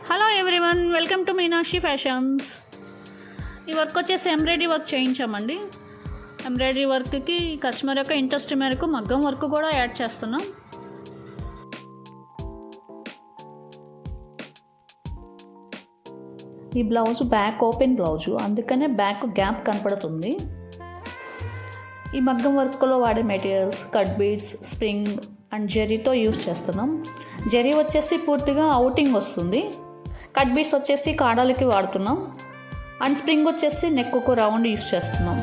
Hello everyone, welcome to Meenakshi fashions. ఈ work వచ్చేసి embroidery work చేయించామండి. ఎంబ్రాయిడరీ వర్క్కి కస్టమర్ యొక్క ఇంట్రెస్ట్ మేరకు మగ్గం వర్క్ కూడా యాడ్ చేస్తున్నాం. ఈ బ్లౌజ్ బ్యాక్ ఓపెన్ బ్లౌజు, అందుకనే బ్యాక్ గ్యాప్ కనపడుతుంది. ఈ మగ్గం వర్క్లో వాడే materials cut beads, spring and జెరీతో యూస్ చేస్తున్నాం. జెరీ వచ్చేసి పూర్తిగా అవుటింగ్ వస్తుంది. కట్ బీడ్స్ వచ్చేసి కాడాలకి వాడుతున్నాం. అండ్ స్ప్రింగ్ వచ్చేసి నెక్కు రౌండ్ యూస్ చేస్తున్నాం.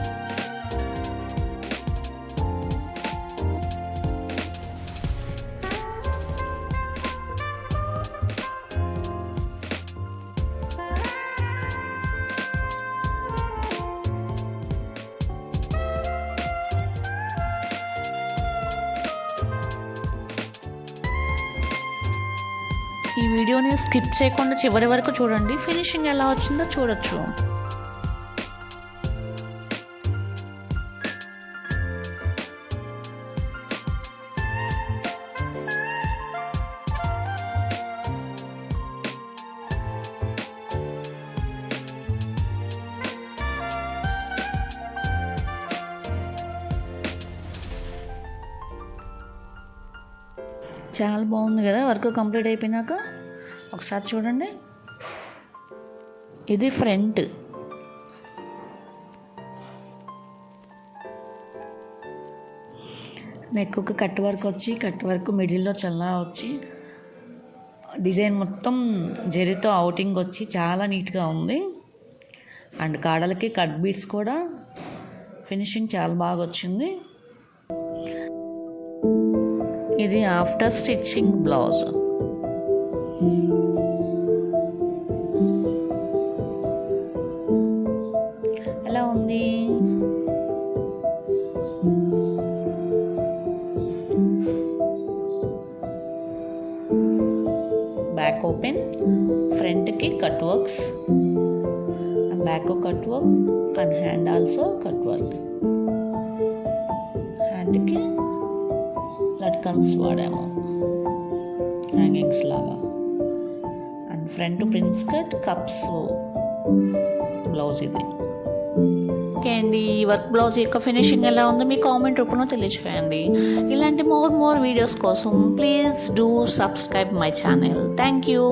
ఈ వీడియోని స్కిప్ చేయకుండా చివరి వరకు చూడండి. ఫినిషింగ్ ఎలా వచ్చిందో చూడొచ్చు. చాలా బాగుంది కదా. వర్క్ కంప్లీట్ అయిపోయినాక ఒకసారి చూడండి. ఇది ఫ్రంట్. నెక్కు కట్ వర్క్ వచ్చి, కట్ వర్క్ మిడిల్లో చల్లా వచ్చి, డిజైన్ మొత్తం జరీతో అవుటింగ్ వచ్చి చాలా నీట్గా ఉంది. అండ్ కాడలకి కట్ బీడ్స్ కూడా ఫినిషింగ్ చాలా బాగా వచ్చింది. ఇది ఆఫ్టర్ స్టిచ్చింగ్ బ్లౌజ్. ఎలా ఉంది? బ్యాక్ ఓపెన్, ఫ్రంట్కి cut works, back cut work and hand also cut work. హ్యాండ్కి లట్కన్స్ వాడాము హ్యాంగింగ్స్ లాగా. And front prince cut cups blouse ఇది. ఓకే అండి, ఈ వర్క్ బ్లౌజ్ యొక్క ఫినిషింగ్ ఎలా ఉందో మీ కామెంట్ రూపంలో తెలియచేయండి. ఇలాంటి మోర్ వీడియోస్ కోసం please do subscribe my channel. Thank you.